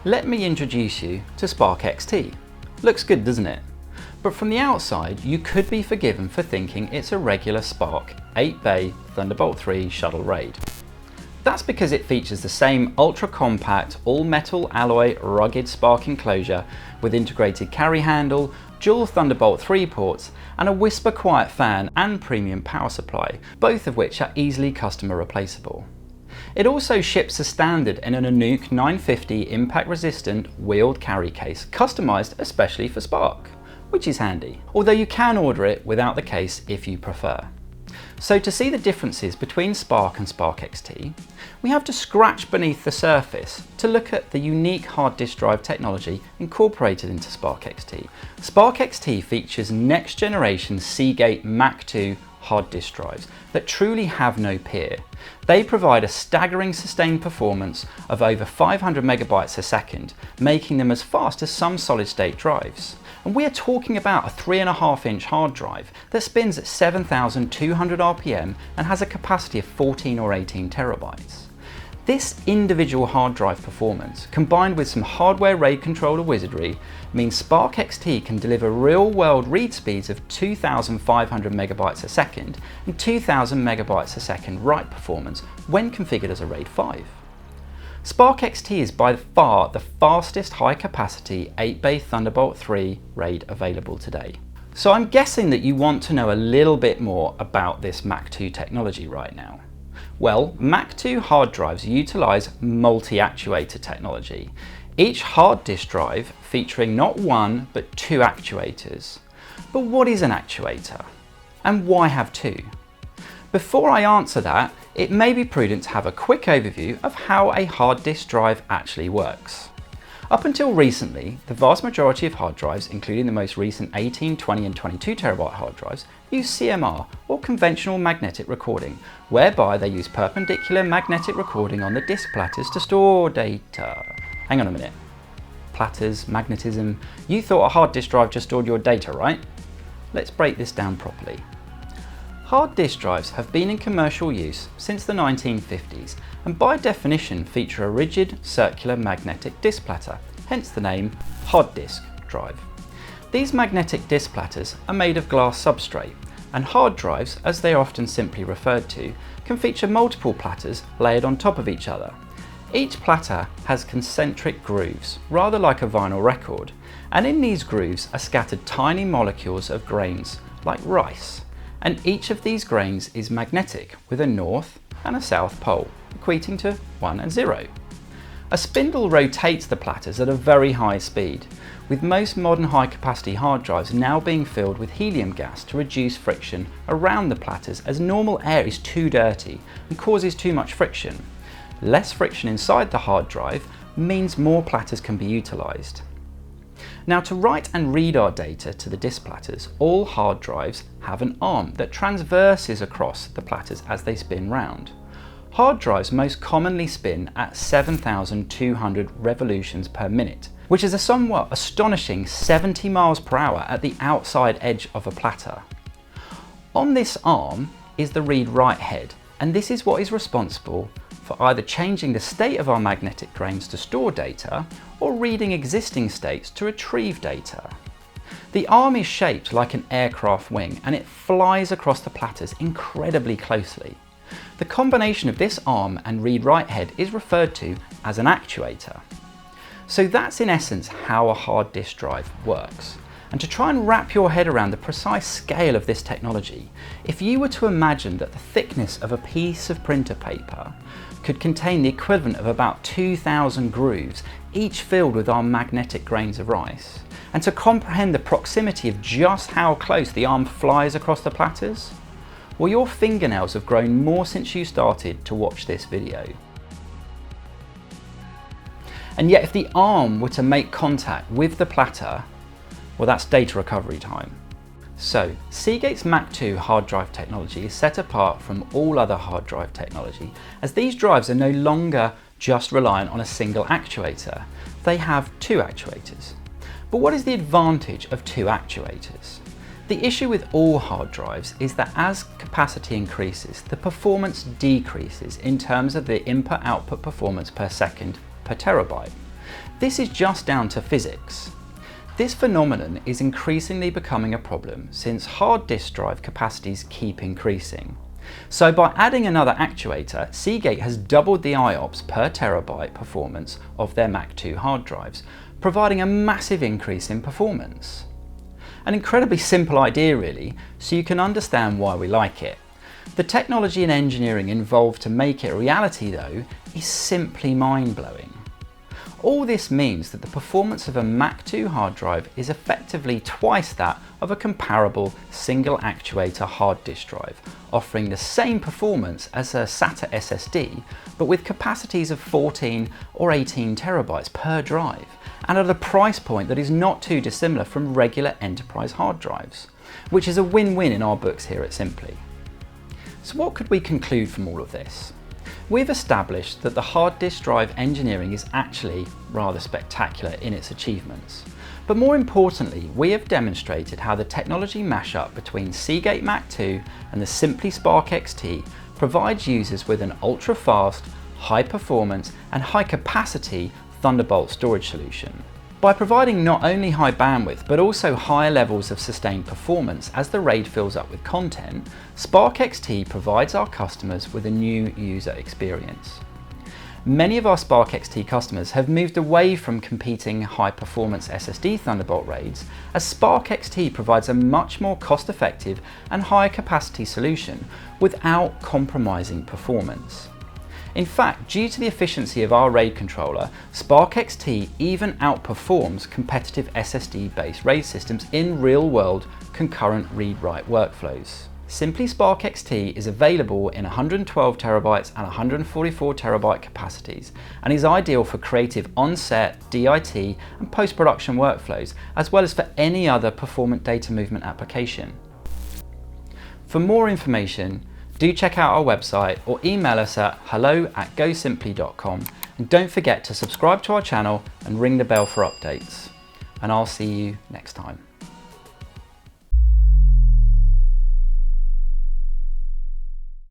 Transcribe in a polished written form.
Let me introduce you to SPARK XT. Looks good, doesn't it? But from the outside, you could be forgiven for thinking it's a regular SPARK 8-bay Thunderbolt 3 shuttle RAID. That's because it features the same ultra-compact, all-metal alloy rugged SPARK enclosure with integrated carry handle, dual Thunderbolt 3 ports, and a whisper quiet fan and premium power supply, both of which are easily customer replaceable. It also ships as standard in an Anuk 950 impact-resistant wheeled carry case, customised especially for SPARK, which is handy, although you can order it without the case if you prefer. So to see the differences between SPARK and SPARK XT, we have to scratch beneath the surface to look at the unique hard disk drive technology incorporated into SPARK XT. SPARK XT features next generation Seagate Mach 2 hard disk drives that truly have no peer. They provide a staggering sustained performance of over 500 megabytes a second, making them as fast as some solid state drives. And we are talking about a 3.5-inch hard drive that spins at 7,200 RPM and has a capacity of 14 or 18 terabytes. This individual hard drive performance, combined with some hardware RAID controller wizardry, means SPARK XT can deliver real-world read speeds of 2,500 megabytes a second and 2,000 megabytes a second write performance when configured as a RAID 5. SPARK XT is by far the fastest high-capacity 8-bay Thunderbolt 3 RAID available today. So I'm guessing that you want to know a little bit more about this Mach 2 technology right now. Well, Mach 2 hard drives utilise multi-actuator technology, each hard disk drive featuring not one but two actuators. But what is an actuator? And why have two? Before I answer that, it may be prudent to have a quick overview of how a hard disk drive actually works. Up until recently, the vast majority of hard drives, including the most recent 18, 20 and 22 terabyte hard drives, use CMR or conventional magnetic recording, whereby they use perpendicular magnetic recording on the disk platters to store data. Hang on a minute. Platters, magnetism, you thought a hard disk drive just stored your data, right? Let's break this down properly. Hard disk drives have been in commercial use since the 1950s and by definition feature a rigid circular magnetic disk platter, hence the name hard disk drive. These magnetic disk platters are made of glass substrate, and hard drives, as they are often simply referred to, can feature multiple platters layered on top of each other. Each platter has concentric grooves, rather like a vinyl record, and in these grooves are scattered tiny molecules of grains, like rice. And each of these grains is magnetic with a north and a south pole, equating to 1 and 0. A spindle rotates the platters at a very high speed, with most modern high-capacity hard drives now being filled with helium gas to reduce friction around the platters, as normal air is too dirty and causes too much friction. Less friction inside the hard drive means more platters can be utilised. Now, to write and read our data to the disk platters, all hard drives have an arm that transverses across the platters as they spin round. Hard drives most commonly spin at 7,200 revolutions per minute, which is a somewhat astonishing 70 miles per hour at the outside edge of a platter. On this arm is the read-write head, and this is what is responsible for either changing the state of our magnetic grains to store data or reading existing states to retrieve data. The arm is shaped like an aircraft wing and it flies across the platters incredibly closely. The combination of this arm and read-write head is referred to as an actuator. So that's in essence how a hard disk drive works. And to try and wrap your head around the precise scale of this technology, if you were to imagine that the thickness of a piece of printer paper could contain the equivalent of about 2,000 grooves, each filled with our magnetic grains of rice, and to comprehend the proximity of just how close the arm flies across the platters, well, your fingernails have grown more since you started to watch this video. And yet if the arm were to make contact with the platter, well, that's data recovery time. So, Seagate's Mach 2 hard drive technology is set apart from all other hard drive technology, as these drives are no longer just reliant on a single actuator. They have two actuators. But what is the advantage of two actuators? The issue with all hard drives is that as capacity increases, the performance decreases in terms of the input-output performance per second per terabyte. This is just down to physics. This phenomenon is increasingly becoming a problem since hard disk drive capacities keep increasing. So by adding another actuator, Seagate has doubled the IOPS per terabyte performance of their Mach 2 hard drives, providing a massive increase in performance. An incredibly simple idea really, so you can understand why we like it. The technology and engineering involved to make it a reality though is simply mind-blowing. All this means that the performance of a Mach 2 hard drive is effectively twice that of a comparable single actuator hard disk drive, offering the same performance as a SATA SSD, but with capacities of 14 or 18 terabytes per drive, and at a price point that is not too dissimilar from regular enterprise hard drives, which is a win-win in our books here at Symply. So what could we conclude from all of this? We've established that the hard disk drive engineering is actually rather spectacular in its achievements. But more importantly, we have demonstrated how the technology mashup between Seagate Mach 2 and the SymplySPARK XT provides users with an ultra-fast, high-performance and high-capacity Thunderbolt storage solution. By providing not only high bandwidth but also higher levels of sustained performance as the RAID fills up with content, SPARK XT provides our customers with a new user experience. Many of our SPARK XT customers have moved away from competing high-performance SSD Thunderbolt RAIDs, as SPARK XT provides a much more cost-effective and higher capacity solution without compromising performance. In fact, due to the efficiency of our RAID controller, SPARK XT even outperforms competitive SSD-based RAID systems in real-world concurrent read-write workflows. SymplySPARK XT is available in 112 terabytes and 144 terabyte capacities and is ideal for creative on-set, DIT and post-production workflows, as well as for any other performant data movement application. For more information, do check out our website or email us at hello@gosimply.com, and don't forget to subscribe to our channel and ring the bell for updates. And I'll see you next time.